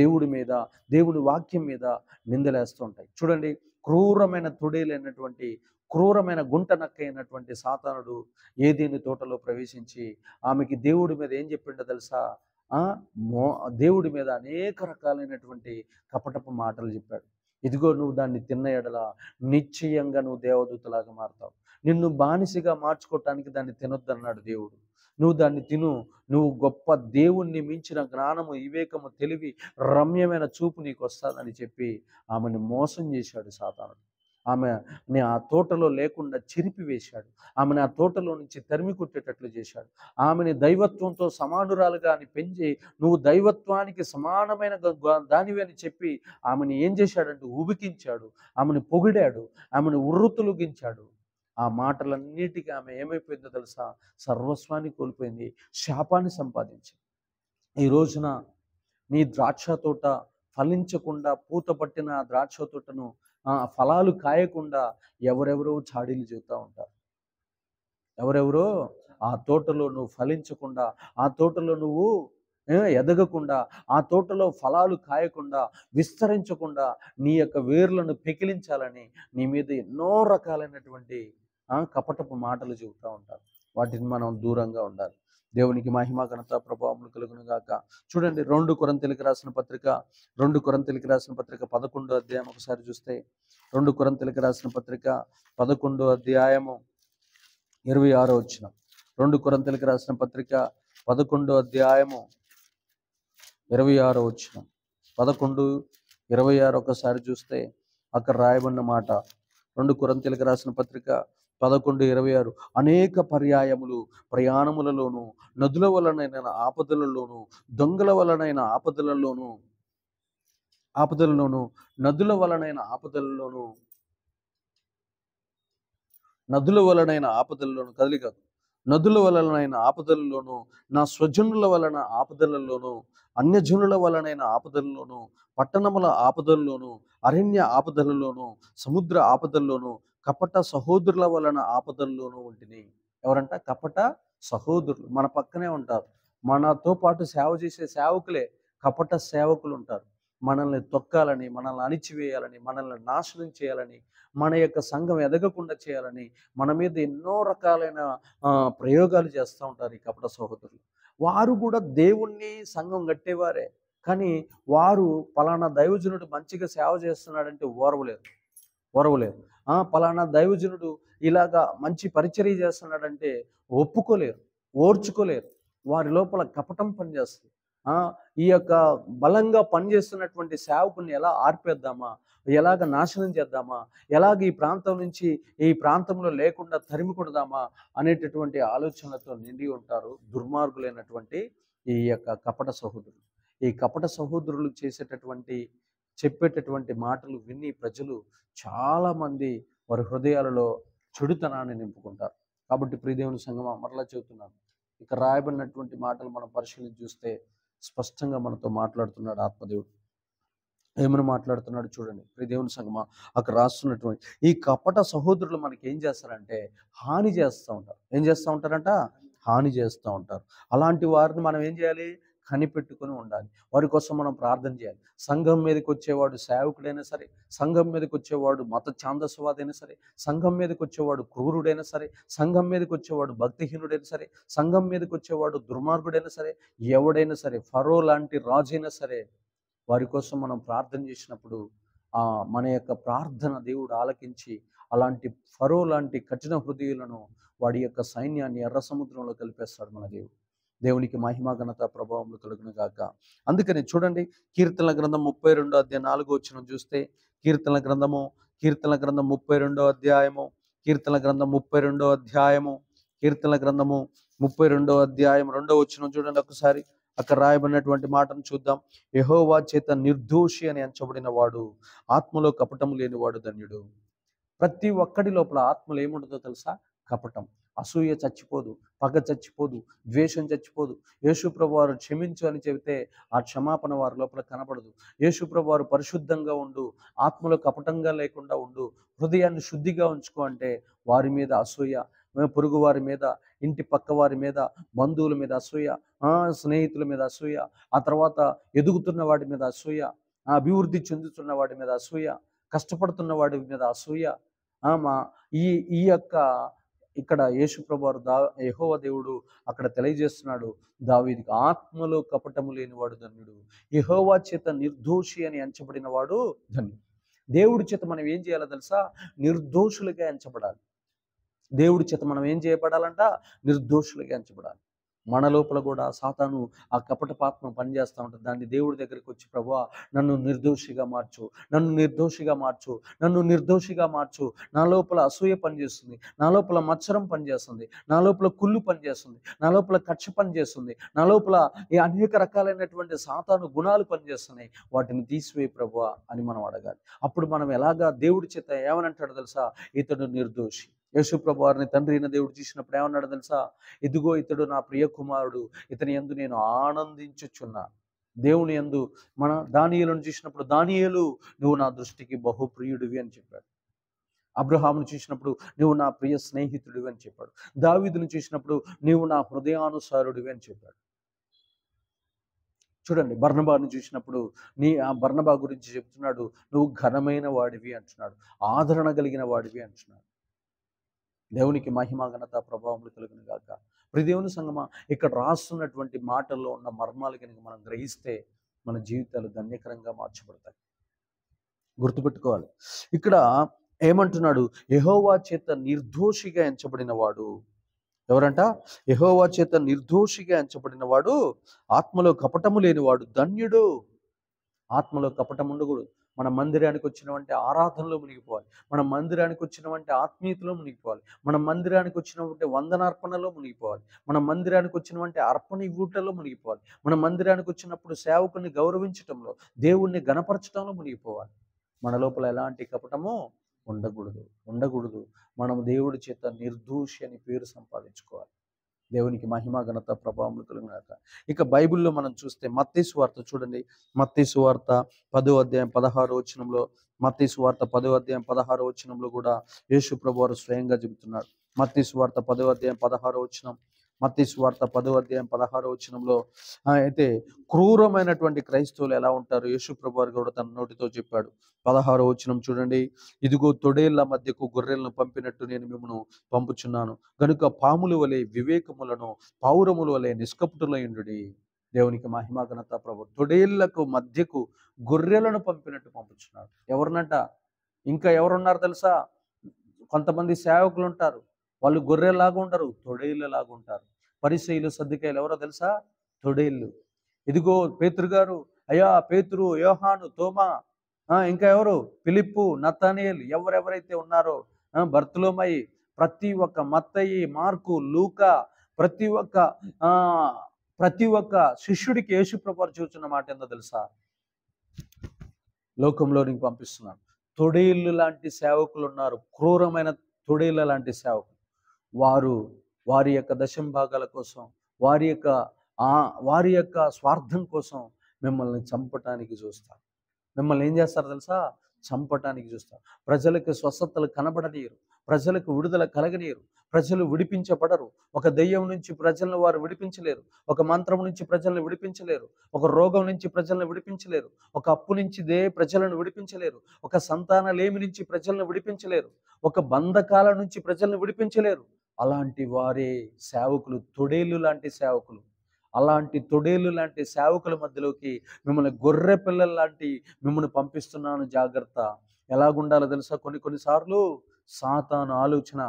దేవుడి మీద, దేవుడి వాక్యం మీద నిందలేస్తూ ఉంటాయి. చూడండి, క్రూరమైన తొడేలైనటువంటి, క్రూరమైన గుంట నక్క అయినటువంటి సాతానుడు ఏదేని తోటలో ప్రవేశించి ఆమెకి దేవుడి మీద ఏం చెప్పిండో తెలుసా? దేవుడి మీద అనేక రకాలైనటువంటి కపటపు మాటలు చెప్పాడు. ఇదిగో నువ్వు దాన్ని తిన్న ఎడల నిశ్చయంగా నువ్వు దేవదూతలాగా మారుతావు, నిన్ను బానిసగా మార్చుకోవటానికి దాన్ని తినొద్దన్నాడు దేవుడు. నువ్వు దాన్ని తిను, నువ్వు గొప్ప దేవుణ్ణి మించిన జ్ఞానము, వివేకము, తెలివి, రమ్యమైన చూపు నీకు వస్తుందని చెప్పి ఆమెను మోసం చేశాడు సాతానుడు. ఆమెని ఆ తోటలో లేకుండా చెరిపివేశాడు. ఆమెను ఆ తోటలో నుంచి తరిమి కొట్టేటట్లు చేశాడు. ఆమెని దైవత్వంతో సమానురాలుగా అని పెంచి నువ్వు దైవత్వానికి సమానమైన దానివి అని చెప్పి ఆమెను ఏం చేశాడంటే ఉబికించాడు, ఆమెను పొగిడాడు, ఆమెను ఉర్రుతులుగించాడు. ఆ మాటలన్నిటికీ ఆమె ఏమైపోయిందో తెలుసా? సర్వస్వాన్ని కోల్పోయింది, శాపాన్ని సంపాదించింది. ఈ రోజున నీ ద్రాక్ష తోట ఫలించకుండా పూత పట్టిన ద్రాక్ష తోటను ఫలాలు కాయకుండా ఎవరెవరో చాడీలు చెబుతూ ఉంటారు. ఎవరెవరో ఆ తోటలో నువ్వు ఫలించకుండా, ఆ తోటలో నువ్వు ఎదగకుండా, ఆ తోటలో ఫలాలు కాయకుండా, విస్తరించకుండా నీ యొక్క వేర్లను పెకిలించాలని నీ మీద ఎన్నో రకాలైనటువంటి కపటపు మాటలు చెబుతూ ఉంటారు. వాటిని మనం దూరంగా ఉండాలి. దేవునికి మహిమ ఘనత ప్రభావములు కలుగును గాక. చూడండి 2 కొరింథీయులకు రాసిన పత్రిక 11వ అధ్యాయం ఒకసారి చూస్తే 2 కొరింథీయులకు రాసిన పత్రిక 11వ అధ్యాయము 26వ వచనం. 2 కొరింథీయులకు రాసిన పత్రిక 11వ అధ్యాయము 26వ వచనం. 11:26 ఒకసారి చూస్తే అక్కడ రాయబడిన మాట 2 కొరింథీయులకు రాసిన పత్రిక 11:26 అనేక పర్యాయములు ప్రయాణములలోను, నదుల వలనైన ఆపదలలోను, దొంగల వలనైన ఆపదలలోను, నదుల వలనైన ఆపదలలోను, కదిలిక నదుల వలనైన ఆపదలలోను, నా స్వజనుల వలన ఆపదలలోను, అన్యజనుల వలనైన ఆపదలలోను, పట్టణముల ఆపదల్లోను, అరణ్య ఆపదలలోను, సముద్ర ఆపదల్లోను, కపట సహోదరుల వలన ఆపదల్లోనూ ఉంటిని. ఎవరంట? కపట సహోదరులు. మన పక్కనే ఉంటారు, మనతో పాటు సేవ చేసే సేవకులే కపట సేవకులు ఉంటారు. మనల్ని తొక్కాలని, మనల్ని అణిచివేయాలని, మనల్ని నాశనం చేయాలని, మన యొక్క సంఘం ఎదగకుండా చేయాలని మన మీద ఎన్నో రకాలైన ప్రయోగాలు చేస్తూ ఉంటారు ఈ కపట సహోదరులు. వారు కూడా దేవుణ్ణి సంఘం కట్టేవారే, కానీ వారు పలానా దైవజనుడు మంచిగా సేవ చేస్తున్నాడంటే ఓరవలేరు. పలానా దైవజనుడు ఇలాగా మంచి పరిచర్య చేస్తున్నాడంటే ఒప్పుకోలేరు, ఓర్చుకోలేరు. వారి లోపల కపటం పనిచేస్తుంది. ఈ యొక్క బలంగా పనిచేస్తున్నటువంటి సేవకుని ఎలా ఆర్పేద్దామా, ఎలాగ నాశనం చేద్దామా, ఎలాగ ఈ ప్రాంతం నుంచి ఈ ప్రాంతంలో లేకుండా తరిమి కొడదామా అనేటటువంటి ఆలోచనలతో నిండి ఉంటారు దుర్మార్గులైనటువంటి ఈ యొక్క కపట సహోదరులు. ఈ కపట సహోదరులు చెప్పేటటువంటి మాటలు విని ప్రజలు చాలామంది వారి హృదయాలలో చెడుతనాన్ని నింపుకుంటారు. కాబట్టి ప్రియదేవుని సంగమా, మరలా చెబుతున్నాను, ఇక రాయబడినటువంటి మాటలు మనం పరిశీలించి చూస్తే స్పష్టంగా మనతో మాట్లాడుతున్నాడు ఆత్మదేవుడు. ఏమని మాట్లాడుతున్నాడు చూడండి ప్రియదేవుని సంగమా. అక్కడ రాస్తున్నటువంటి ఈ కపట సహోదరులు మనకి ఏం చేస్తారంటే హాని చేస్తూ ఉంటారు. ఏం చేస్తూ ఉంటారంట? హాని చేస్తూ ఉంటారు. అలాంటి వారిని మనం ఏం చేయాలి? కనిపెట్టుకుని ఉండాలి. వారి కోసం మనం ప్రార్థన చేయాలి. సంఘం మీదకి వచ్చేవాడు సేవకుడైనా సరే, సంఘం మీదకి వచ్చేవాడు మత ఛాందస్వాదైనా సరే, సంఘం మీదకి వచ్చేవాడు క్రూరుడైనా సరే, సంఘం మీదకి వచ్చేవాడు భక్తిహీనుడైనా సరే, సంఘం మీదకి వచ్చేవాడు దుర్మార్గుడైనా సరే, ఎవడైనా సరే, ఫరో లాంటి రాజైనా సరే, వారి కోసం మనం ప్రార్థన చేసినప్పుడు మన యొక్క ప్రార్థన దేవుడు ఆలకించి అలాంటి ఫరో లాంటి కఠిన హృదయులను వాడి యొక్క సైన్యాన్ని ఎర్ర సముద్రంలో కలిపేస్తాడు మన దేవుడు. దేవునికి మహిమ ఘనత ప్రభావములు కలుగును గాక. అందుకని చూడండి, కీర్తనల గ్రంథం 32వ అధ్యాయం 4వ వచనం చూస్తే, కీర్తనల గ్రంథం 32వ అధ్యాయము, కీర్తనల గ్రంథము 32వ అధ్యాయం 2వ వచనం చూడండి ఒకసారి. అక్కడ రాయబడినటువంటి మాటను చూద్దాం. యెహోవా చేత నిర్దోషి అని ఎంచబడిన వాడు, ఆత్మలో కపటము లేనివాడు ధన్యుడు. ప్రతి ఒక్కడి లోపల ఆత్మలో ఏముంటుందో తెలుసా? కపటం. అసూయ చచ్చిపోదు, పగ చచ్చిపోదు, ద్వేషం చచ్చిపోదు. యేసుప్రభు వారు క్షమించు అని చెబితే ఆ క్షమాపణ వారి లోపల కనపడదు. యేసుప్రభు వారు పరిశుద్ధంగా ఉండు, ఆత్మలో కపటంగా లేకుండా ఉండు, హృదయాన్ని శుద్ధిగా ఉంచుకో అంటే వారి మీద అసూయ, పొరుగు వారి మీద, ఇంటి పక్క వారి మీద, బంధువుల మీద అసూయ, స్నేహితుల మీద అసూయ, ఆ తర్వాత ఎదుగుతున్న వాడి మీద అసూయ, అభివృద్ధి చెందుతున్న వాడి మీద అసూయ, కష్టపడుతున్న వాడి మీద అసూయ. ఈ యొక్క ఇక్కడ యేసుప్రభు వారు యెహోవా దేవుడు అక్కడ తెలియజేస్తున్నాడు దావీదుకి, ఆత్మలో కపటము లేనివాడు ధన్యుడు, యెహోవా చేత నిర్దోషి అని ఎంచబడిన వాడు ధన్యుడు. దేవుడి చేత మనం ఏం చేయాలో తెలుసా? నిర్దోషులుగా ఎంచబడాలి. దేవుడి చేత మనం ఏం చేయబడాలంట? నిర్దోషులుగా ఎంచబడాలి. మన లోపల కూడా సాతాను ఆ కపట పాత్మ పనిచేస్తూ ఉంటుంది. దాన్ని దేవుడి దగ్గరికి వచ్చి, ప్రభువా నన్ను నిర్దోషిగా మార్చు, నన్ను నిర్దోషిగా మార్చు. నా లోపల అసూయ పనిచేస్తుంది, నా లోపల మత్సరం పనిచేస్తుంది, నా లోపల కుళ్ళు పనిచేస్తుంది, నా లోపల కక్ష పనిచేస్తుంది, నా లోపల ఈ అనేక రకాలైనటువంటి సాతాను గుణాలు పనిచేస్తున్నాయి. వాటిని తీసివేయి ప్రభువా అని మనం అడగాలి. అప్పుడు మనం ఎలాగా దేవుడి చేత ఏమని అంటాడో తెలుసా? ఇతడు నిర్దోషి. యేసుప్రభు వారిని తండ్రి అయిన దేవుడు చూసినప్పుడు ఏమన్నాడు తెలుసా? ఇదిగో ఇతడు నా ప్రియ కుమారుడు, ఇతని యందు నేను ఆనందించుచున్నాను. దేవుని యందు మన దానియేలును చూసినప్పుడు, దానియేలు నువ్వు నా దృష్టికి బహుప్రియుడివి అని చెప్పాడు. అబ్రహామును చూసినప్పుడు నీవు నా ప్రియ స్నేహితుడివి అని చెప్పాడు. దావీదును చూసినప్పుడు నీవు నా హృదయానుసారుడివి అని చెప్పాడు. చూడండి, బర్నబాను చూసినప్పుడు ఆ బర్నబా గురించి చెప్తున్నాడు, నువ్వు ఘనమైన వాడివి అంటున్నాడు, ఆదరణ కలిగిన వాడివి అంటున్నాడు. దేవునికి మహిమ ఘనత ప్రభావములు కలుగును గాక. ప్రియ దేవుని సంగమా, ఇక్కడ రాస్తున్నటువంటి మాటల్లో ఉన్న మర్మాలు కనుక మనం గ్రహిస్తే మన జీవితాలు ధన్యకరంగా మార్చబడతాయి. గుర్తుపెట్టుకోవాలి. ఇక్కడ ఏమంటున్నాడు, యెహోవా చేత నిర్దోషిగా ఎంచబడిన వాడు ఎవరంట? యెహోవా చేత నిర్దోషిగా ఎంచబడిన వాడు, ఆత్మలో కపటము లేనివాడు ధన్యుడు. ఆత్మలో కపటం ఉండకూడదు. మన మందిరానికి వచ్చినవంటే ఆరాధనలో మునిగిపోవాలి. మన మందిరానికి వచ్చినవంటే ఆత్మీయతలో మునిగిపోవాలి. మన మందిరానికి వచ్చినవంటే వందనార్పణలో మునిగిపోవాలి. మన మందిరానికి వచ్చినవంటే అర్పణ ఇవ్వుటలో మునిగిపోవాలి. మన మందిరానికి వచ్చినప్పుడు సేవకుని గౌరవించటంలో, దేవుణ్ణి గణపరచడంలో మునిగిపోవాలి. మన లోపల ఎలాంటి కపటము ఉండకూడదు. మనం దేవుడి చేత నిర్దోషి అని పేరు సంపాదించుకోవాలి. దేవునికి మహిమ ఘనత ప్రభావములు కలుగుగాక. ఇక బైబిల్లో మనం చూస్తే మత్తయి సువార్త చూడండి. మత్తయి సువార్త 10వ అధ్యాయం 16వ వచనంలో, మత్తయి సువార్త 10వ అధ్యాయం 16వ వచనంలో కూడా యేసు ప్రభువారు స్వయంగా చెబుతున్నాడు. మత్తయి సువార్త 10వ అధ్యాయం 16వ వచనం, మత్తయి సువార్త 10వ అధ్యాయం 16వ వచనంలో అయితే క్రూరమైనటువంటి క్రైస్తవులు ఎలా ఉంటారు యేసు ప్రభువారు కూడా తన నోటితో చెప్పాడు. 16వ వచనం చూడండి. ఇదిగో తొడేళ్ల మధ్యకు గొర్రెలను పంపినట్టు నేను మిమ్మల్ని పంపుచున్నాను, గనుక పాముల వలె వివేకములను, పౌరముల వలె నిష్కపటులయుండుడి. దేవునికి మహిమ ఘనత ప్రభు. తొడేళ్లకు మధ్యకు గొర్రెలను పంపినట్టు పంపుచున్నాడు. ఎవరినంట? ఇంకా ఎవరున్నారు తెలుసా? కొంతమంది సేవకులు ఉంటారు, వాళ్ళు గొర్రెలాగా ఉండరు, తొడేళ్ళలాగా ఉంటారు. పరిసయ్యులు సద్దుకాయలు ఎవరో తెలుసా? తొడేళ్ళు. ఇదిగో పేతురు గారు, అయ్యా పేతురు, యోహాను, తోమా, ఇంకా ఎవరు? ఫిలిప్పు, నతనయేలు, ఎవరెవరైతే ఉన్నారో, బర్తులోమయి, ప్రతి ఒక్క మత్తయి, మార్కు, లూకా, ప్రతి ఒక్క శిష్యుడికి యేసు ప్రభువు చూస్తున్న మాట ఏందో తెలుసా? లోకంలోనికి పంపిస్తున్నాడు. తొడేళ్ళు లాంటి సేవకులు ఉన్నారు, క్రూరమైన తొడేళ్ళ లాంటి సేవకులు. వారి యొక్క దశంభాగాల కోసం, వారి యొక్క స్వార్థం కోసం మిమ్మల్ని చంపటానికి చూస్తారు. మిమ్మల్ని ఏం చేస్తారు తెలుసా? చంపటానికి చూస్తారు. ప్రజలకు స్వస్థతలు కనబడనీయరు, ప్రజలకు విడుదల కలగనీయరు, ప్రజలు విడిపించబడరు. ఒక దెయ్యం నుంచి ప్రజలను వారు విడిపించలేరు, ఒక మంత్రం నుంచి ప్రజలను విడిపించలేరు, ఒక రోగం నుంచి ప్రజలను విడిపించలేరు, ఒక అప్పు నుంచి ప్రజలను విడిపించలేరు, ఒక సంతానలేమి నుంచి ప్రజలను విడిపించలేరు, ఒక బంధకాల నుంచి ప్రజలను విడిపించలేరు. అలాంటి వారే సేవకులు, తొడేళ్ళు లాంటి సేవకులు. అలాంటి తొడేళ్ళు లాంటి సేవకుల మధ్యలోకి మిమ్మల్ని గొర్రె పిల్లల లాంటి మిమ్మల్ని పంపిస్తున్నాను, జాగ్రత్త. ఎలాగుండాలో తెలుసా? కొన్నిసార్లు సాతాను ఆలోచన,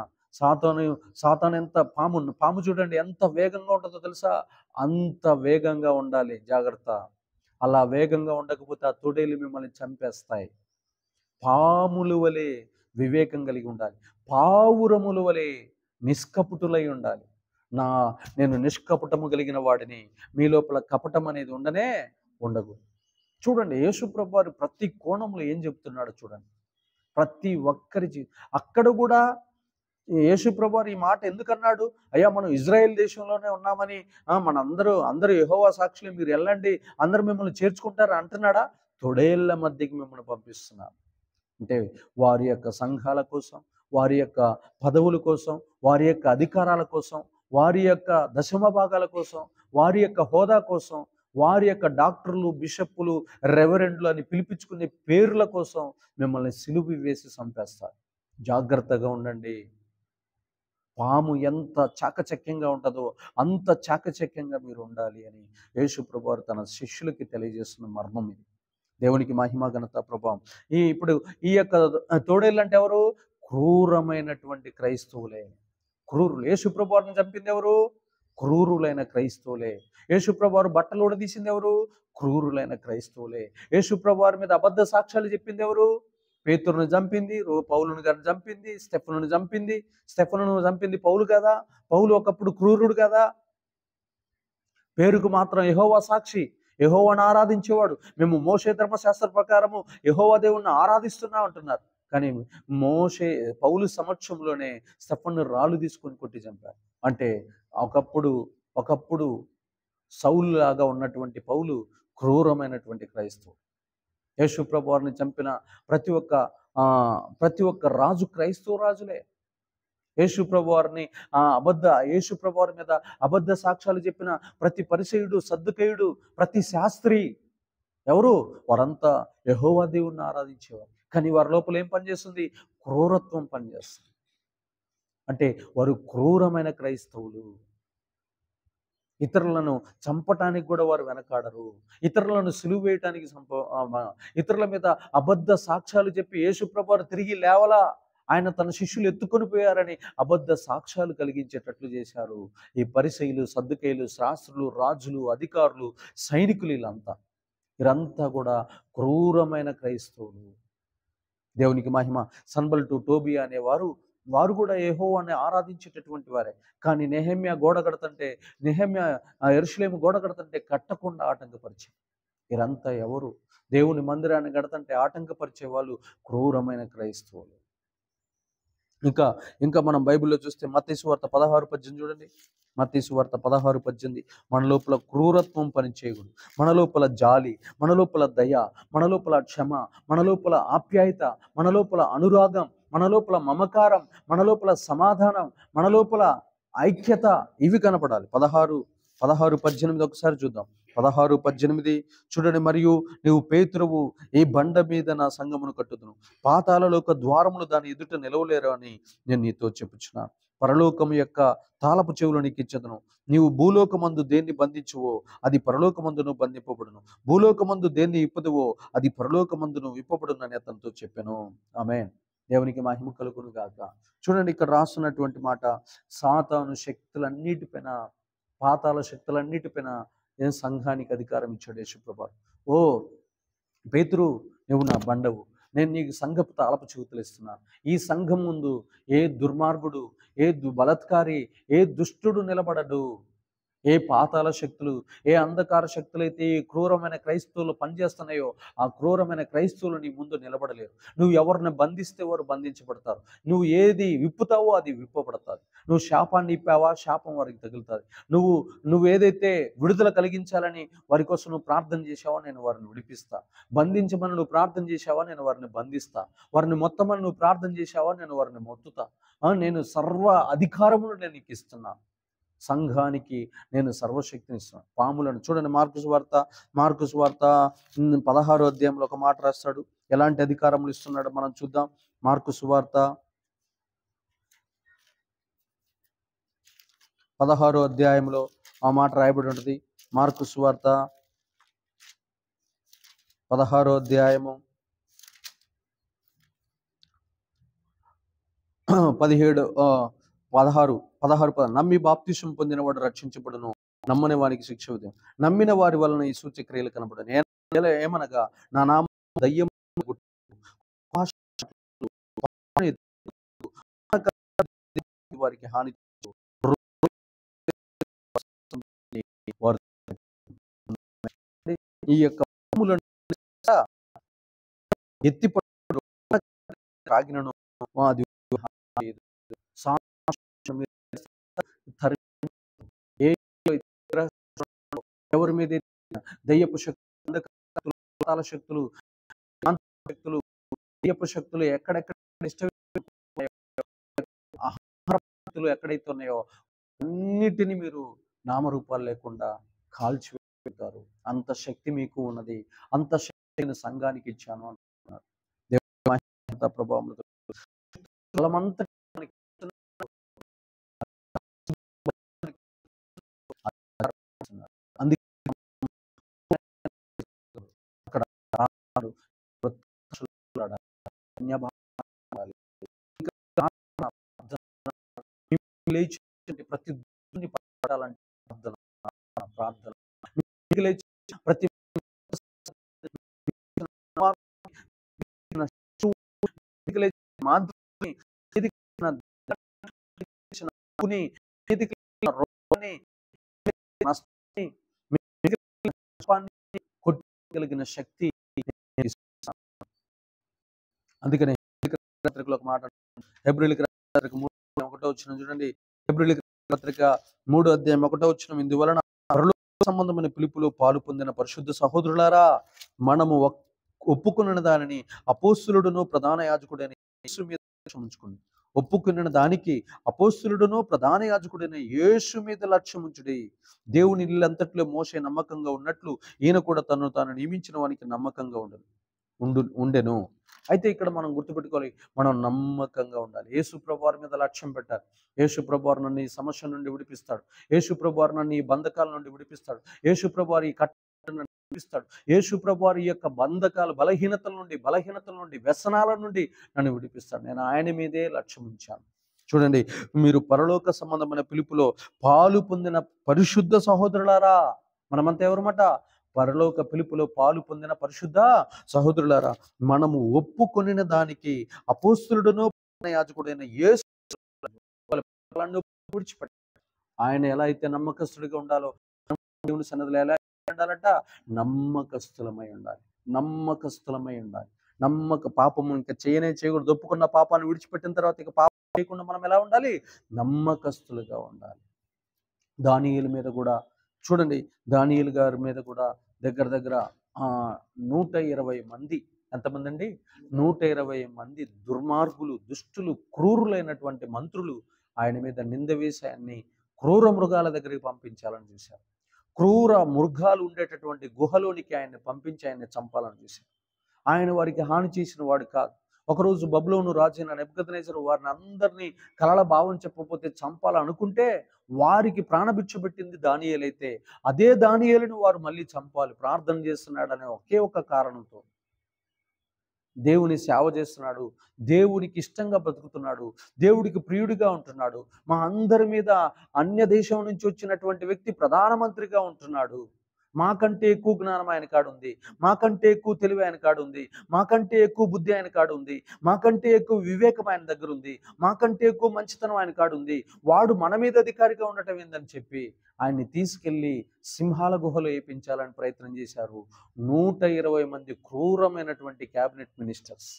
సాతాను ఎంత పాము చూడండి ఎంత వేగంగా ఉంటుందో తెలుసా? అంత వేగంగా ఉండాలి, జాగ్రత్త. అలా వేగంగా ఉండకపోతే ఆ తొడేళ్ళు మిమ్మల్ని చంపేస్తాయి. పాముల వలె వివేకం కలిగి ఉండాలి, పావురముల వలె నిష్కపటులై ఉండాలి. నేను నిష్కపటము కలిగిన వాడిని, మీ లోపల కపటం అనేది ఉండదు. చూడండి, యేసు ప్రభువారు ప్రతి కోణంలో ఏం చెప్తున్నాడో చూడండి. ప్రతి ఒక్కరి అక్కడ కూడా యేసు ప్రభువారు ఈ మాట ఎందుకన్నాడు? అయ్యా మనం ఇజ్రాయెల్ దేశంలోనే ఉన్నామని, అందరూ యెహోవా సాక్షులు, మీరు వెళ్ళండి, అందరూ మిమ్మల్ని చేర్చుకుంటారు అంటున్నాడా? తొడేళ్ల మధ్యకి మిమ్మల్ని పంపిస్తున్నారు. అంటే వారి యొక్క సంఘాల కోసం, వారి యొక్క పదవుల కోసం, వారి యొక్క అధికారాల కోసం, వారి యొక్క దశమ భాగాల కోసం, వారి యొక్క హోదా కోసం, వారి యొక్క డాక్టర్లు, బిషప్పులు, రెవరెండ్లు అని పిలిపించుకునే పేర్ల కోసం మిమ్మల్ని సిలువ వేసి చంపేస్తారు. జాగ్రత్తగా ఉండండి. పాము ఎంత చాకచక్యంగా ఉంటుందో అంత చాకచక్యంగా మీరు ఉండాలి అని యేసు ప్రభువారు తన శిష్యులకి తెలియజేస్తున్న మర్మం ఇది. దేవునికి మహిమ ఘనత ప్రభావం. ఇప్పుడు ఈ యొక్క తోడేళ్ళు అంటే ఎవరు? క్రూరమైనటువంటి క్రైస్తవులే, క్రూరులు. యేసు ప్రభువారిని చంపింది ఎవరు? క్రూరులైన క్రైస్తవులే. యేసు ప్రభువారు బట్టలు ఊడదీసింది ఎవరు? క్రూరులైన క్రైస్తవులే. యేసు ప్రభువారి మీద అబద్ధ సాక్ష్యాలు చెప్పింది ఎవరు? పేతురును చంపింది, పౌలుని గారిని చంపింది, స్టెఫనును చంపింది పౌలు కదా? పౌలు ఒకప్పుడు క్రూరుడు కదా? పేరుకు మాత్రం యెహోవా సాక్షి, యెహోవాను ఆరాధించేవాడు. మేము మోషే ధర్మశాస్త్ర ప్రకారము యెహోవా దేవుణ్ణి ఆరాధిస్తున్నాం అంటున్నారు. కానీ పౌలు సమక్షంలోనే స్టెఫనును రాళ్ళు తీసుకొని కొట్టి చంపారు. అంటే ఒకప్పుడు సౌలు లాగా ఉన్నటువంటి పౌలు క్రూరమైనటువంటి క్రైస్తవుడు. యేసు ప్రభువారిని చంపిన ప్రతి ఒక్క ప్రతి ఒక్క రాజు క్రైస్తవ రాజులే. యేసు ప్రభు వారిని యేసు ప్రభు వారి మీద అబద్ధ సాక్ష్యాలు చెప్పిన ప్రతి పరిసయ్యుడు, సద్దుకయ్యుడు, ప్రతి శాస్త్రి ఎవరు? వారంతా యెహోవా దేవుణ్ణి ఆరాధించేవారు. కానీ వారి లోపల ఏం పనిచేస్తుంది? క్రూరత్వం పనిచేస్తుంది. అంటే వారు క్రూరమైన క్రైస్తవులు. ఇతరులను చంపటానికి కూడా వారు వెనకాడరు. ఇతరులను సిలువ వేయటానికి ఇతరుల మీద అబద్ధ సాక్ష్యాలు చెప్పి యేసు ప్రభువారు తిరిగి లేవలా, ఆయన తన శిష్యులు ఎత్తుకొని పోయారని అబద్ధ సాక్ష్యాలు కలిగించేటట్లు చేశారు ఈ పరిసయ్యులు, సద్దుకయ్యులు, శాస్త్రులు, రాజులు, అధికారులు, సైనికులు. వీరంతా కూడా క్రూరమైన క్రైస్తవులు. దేవునికి మహిమ. సన్బల్లటు, టోబియా అనేవారు కూడా యెహోవాని ఆరాధించేటటువంటి వారే. కానీ నెహెమ్యా గోడ కడతంటే యెరూషలేము గోడ కడతంటే కట్టకుండా ఆటంకపరిచారు. వీరంతా ఎవరు? దేవుని మందిరాన్ని కడతంటే ఆటంకపరిచే వాళ్ళు క్రూరమైన క్రైస్తవులు. ఇంకా మనం బైబిల్లో చూస్తే మత్తయి సువార్త 16:18 చూడండి. మత్తయి సువార్త 16:18. మన లోపల క్రూరత్వం పనిచేయకూడదు. మన లోపల జాలి, మన లోపల దయ, మన లోపల క్షమ, మన లోపల ఆప్యాయత, మన లోపల అనురాగం, మన లోపల మమకారం, మన లోపల సమాధానం, మన లోపల ఐక్యత, ఇవి కనపడాలి. 16:18 ఒకసారి చూద్దాం. 16:18 చూడండి. మరియు నీవు పేతురువు, ఈ బండ మీద నా సంఘమును కట్టుదును, పాతాళలోక ద్వారములు దాని ఎదుట నిలవలేరు అని నేను నీతో చెప్పుచున్నాను. పరలోకము యొక్క తాళపు చెవులు నీకు ఇచ్చెదను. నీవు భూలోకమందు దేన్ని బంధించువో అది పరలోకమందును బంధింపబడును, భూలోకమందు దేన్ని ఇప్పుదువో అది పరలోకమందును విప్పబడును అని అతనితో చెప్పాను. ఆమేన్. దేవునికి మహిమ కలుగును గాక. చూడండి, ఇక్కడ రాస్తున్నటువంటి మాట, సాతాను శక్తులన్నిటిపైన, పాతాళ శక్తులన్నిటిపైన సంఘానికి అధికారం ఇచ్చాడు యేసు ప్రభువు. ఓ పేతురు, నువ్వు నా బండవు, నేను నీకు సంఘపు తాళపు చెవులు ఇస్తున్నాను. ఈ సంఘం ముందు ఏ దుర్మార్గుడు, ఏ బలత్కారి, ఏ దుష్టుడు నిలబడడు. ఏ పాతాళ శక్తులు, ఏ అంధకార శక్తులైతే ఈ క్రూరమైన క్రైస్తవులు పనిచేస్తున్నాయో ఆ క్రూరమైన క్రైస్తవులు నీ ముందు నిలబడలేరు. నువ్వు ఎవరిని బంధిస్తే వారు బంధించబడతారు. నువ్వు ఏది విప్పుతావో అది విప్పబడతాది. నువ్వు శాపాన్ని ఇప్పావా, శాపం వారికి తగులుతుంది. నువ్వు ఏదైతే విడుదల కలిగించాలని వారి కోసం నువ్వు ప్రార్థన చేసావో నేను వారిని విడిపిస్తా. బంధించమని నువ్వు ప్రార్థన చేసావా, నేను వారిని బంధిస్తా. వారిని మొత్తమని నువ్వు ప్రార్థన చేసావా, నేను వారిని మొత్తుతా. నేను సర్వ అధికారమును నేను నీకు ఇస్తున్నా. సంఘానికి నేను సర్వశక్తిని ఇస్తున్నాను. పాములను చూడండి, మార్కు సువార్త 16వ అధ్యాయంలో ఒక మాట రాస్తాడు. ఎలాంటి అధికారములు ఇస్తున్నాడు మనం చూద్దాం. మార్కు సువార్త 16వ అధ్యాయంలో ఆ మాట రాయబడి ఉంటుంది. మార్కు సువార్త 16వ అధ్యాయము 16 నమ్మి బాప్తిసం పొందినవాడు రక్షించబడును, నమ్మని వానికి శిక్ష విధి. నమ్మిన వారి వలన ఈ సూచక్రియలు కనబడను. ఏమనగా నా నామం దయ్యం వారికి హాని ఈ యొక్క ఎత్తి త్రాగినను అది ఎవరి మీద దయ్యపు శక్తులు, శక్తులు, దయ్యపు శక్తులు ఎక్కడెక్కడ ఎక్కడైతే ఉన్నాయో అన్నిటినీ మీరు నామరూపాలు లేకుండా కాల్చివేస్తారు. అంత శక్తి మీకు ఉన్నది. అంత శక్తిని సంఘానికి ఇచ్చాను అంటున్నారు. దేవుని ప్రభావం బలమంతా ప్రతి ప్రార్థన ప్రతి కొట్టగలిగిన శక్తి. అందుకనే పత్రికలో ఒక మాట, హెబ్రీయులకు పత్రిక 3:1 చూడండి. హెబ్రీయులకు పత్రిక 3:1 ఇందువలన పరలోక సంబంధమైన పిలుపులో పాలు పొందిన పరిశుద్ధ సహోదరులారా, మనము ఒప్పుకున్న దానిని అపోస్తులుడును ప్రధాన యాజకుడైన యేసు మీద లక్ష్యం ఉంచుకుని, ఒప్పుకున్న దానికి అపోస్తులుడును ప్రధాన యాజకుడైన యేసు మీద లక్ష్యం ఉంచుడి. దేవుని ఇల్లంతట్లో మోషే నమ్మకంగా ఉన్నట్లు ఈయన కూడా తను తాను నియమించిన వానికి నమ్మకంగా ఉండెను. అయితే ఇక్కడ మనం గుర్తుపెట్టుకోవాలి, మనం నమ్మకంగా ఉండాలి. యేసు ప్రభువారి మీద లక్ష్యం పెట్టాలి. యేసు ప్రభువారు నన్ను ఈ సమస్య నుండి విడిపిస్తాడు, యేసు ప్రభువారు నన్ను ఈ బంధకాల నుండి విడిపిస్తాడు, యేసు ప్రభువారు ఈ విడిపిస్తాడు, యేసు ప్రభువారు ఈ యొక్క బంధకాలు బలహీనతల నుండి వ్యసనాల నుండి నన్ను విడిపిస్తాడు. నేను ఆయన మీదే లక్ష్యం ఉంచాను. చూడండి, మీరు పరలోక సంబంధమైన పిలుపులో పాలు పొందిన పరిశుద్ధ సహోదరులారా, మనమంతా ఎవరమాట? పరలోక పిలుపులో పాలు పొందిన పరిశుద్ధ సహోదరులారా, మనము ఒప్పుకొనిన దానికి అపోస్తులుడును యాజకుడైన యేసు విడిచిపెట్టాడు. ఆయన ఎలా అయితే నమ్మకస్తుడిగా ఉండాలో, దేవుని సన్నిధిలో ఎలా ఉండాలట? నమ్మకస్తులమై ఉండాలి. పాపము ఇంకా చేయకూడదు. ఒప్పుకున్న పాపాన్ని విడిచిపెట్టిన తర్వాత ఇక పాపం చేయకుండా మనం ఎలా ఉండాలి? నమ్మకస్తులుగా ఉండాలి. దానియేలు మీద కూడా చూడండి, దానియేలు గారి మీద కూడా దగ్గర 120 మంది, ఎంతమంది అండి? 120 మంది దుర్మార్గులు, దుష్టులు, క్రూరులైనటువంటి మంత్రులు ఆయన మీద నింద వేసి ఆయన్ని క్రూర మృగాల దగ్గరికి పంపించాలని చూశారు. క్రూర మృగాలు ఉండేటటువంటి గుహలోనికి ఆయన్ని పంపించి ఆయన్ని చంపాలని చూశారు. ఆయన వారికి హాని చేసిన వాడు కాదు. ఒకరోజు బబులోను రాజైన నెబుకద్నెజరు వారిని అందరినీ కలల భావం చెప్పకపోతే చంపాలనుకుంటే వారికి ప్రాణభిక్ష పెట్టింది దానియేలైతే, అదే దానియేలుని వారు మళ్ళీ చంపాలి, ప్రార్థన చేస్తున్నాడనే ఒకే ఒక కారణంతో దేవుని సేవ చేస్తున్నాడు, దేవునికి ఇష్టంగా బ్రతుకుతున్నాడు, దేవుడికి ప్రియుడిగా ఉంటున్నాడు, మా అందరి మీద అన్య దేశం నుంచి వచ్చినటువంటి వ్యక్తి ప్రధానమంత్రిగా ఉంటున్నాడు, మాకంటే ఎక్కువ జ్ఞానం ఆయన కాడు ఉంది, మాకంటే ఎక్కువ తెలివి ఆయన కాడు ఉంది, మాకంటే ఎక్కువ బుద్ధి ఆయన కాడు ఉంది, మాకంటే ఎక్కువ వివేకం ఆయన దగ్గర ఉంది, మాకంటే ఎక్కువ మంచితనం ఆయన కాడు ఉంది, వాడు మన మీద అధికారిగా ఉండటం ఏందని చెప్పి ఆయన్ని తీసుకెళ్లి సింహాల గుహలో వేయించాలని ప్రయత్నం చేశారు 120 మంది క్రూరమైనటువంటి క్యాబినెట్ మినిస్టర్స్.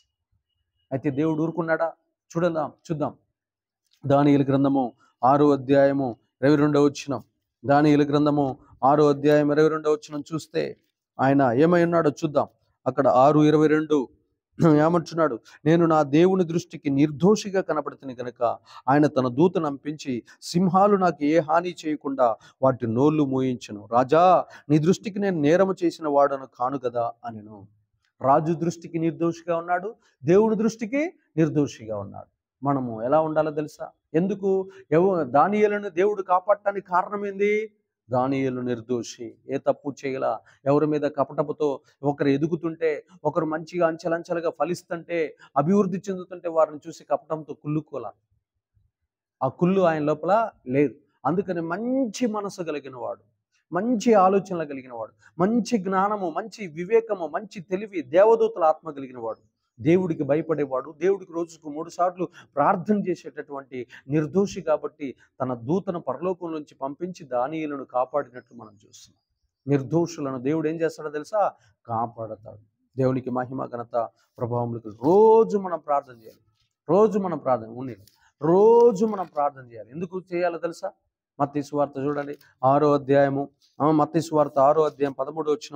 అయితే దేవుడు ఊరుకున్నాడా? చూద్దాం. దానియేలు గ్రంథము 6వ అధ్యాయము 22వ వచనం. దానియేలు గ్రంథము 6వ అధ్యాయం 22వ వచనం చూస్తే ఆయన ఏమై ఉన్నాడో చూద్దాం. అక్కడ 6:22 ఏమంటున్నాడు? నేను నా దేవుని దృష్టికి నిర్దోషిగా కనపడుతుంది కనుక ఆయన తన దూతను పంపించి సింహాలు నాకు ఏ హాని చేయకుండా వాటి నోళ్లు మూయించును. రాజా, నీ దృష్టికి నేను నేరము చేసిన వాడను కాను కదా అనెను. రాజు దృష్టికి నిర్దోషిగా ఉన్నాడు, దేవుని దృష్టికి నిర్దోషిగా ఉన్నాడు. మనము ఎలా ఉండాలో తెలుసా? ఎందుకు దానియేలును దేవుడు కాపాడటానికి కారణం ఏంది? దానియేలు నిర్దోషి, ఏ తప్పు చేయలా. ఎవరి మీద కపటపుతో ఒకరు ఎదుగుతుంటే, ఒకరు మంచిగా అంచెలంచెలుగా ఫలిస్తుంటే, అభివృద్ధి చెందుతుంటే వారిని చూసి కపటంతో కుళ్ళుకోలా. ఆ కుళ్ళు ఆయన లోపల లేదు. అందుకని మంచి మనసు కలిగిన వాడు, మంచి ఆలోచనలు కలిగిన వాడు, మంచి జ్ఞానము, మంచి వివేకము, మంచి తెలివి, దేవదూతల ఆత్మ కలిగిన వాడు, దేవుడికి భయపడేవాడు, దేవుడికి రోజుకు 3 సార్లు ప్రార్థన చేసేటటువంటి నిర్దోషి కాబట్టి తన దూతను పరలోకం నుంచి పంపించి దానియేలును కాపాడినట్లు మనం చూస్తున్నాం. నిర్దోషులను దేవుడు ఏం చేస్తాడో తెలుసా? కాపాడతాడు. దేవునికి మహిమ, ఘనత, ప్రభావములకు రోజు మనం ప్రార్థన చేయాలి. రోజు మనం ప్రార్థన చేయాలి. ఎందుకు చేయాలో తెలుసా? మత్తయి సువార్త చూడండి, 6వ అధ్యాయము, మత్తయి సువార్త 6వ అధ్యాయం 13వ వచనం.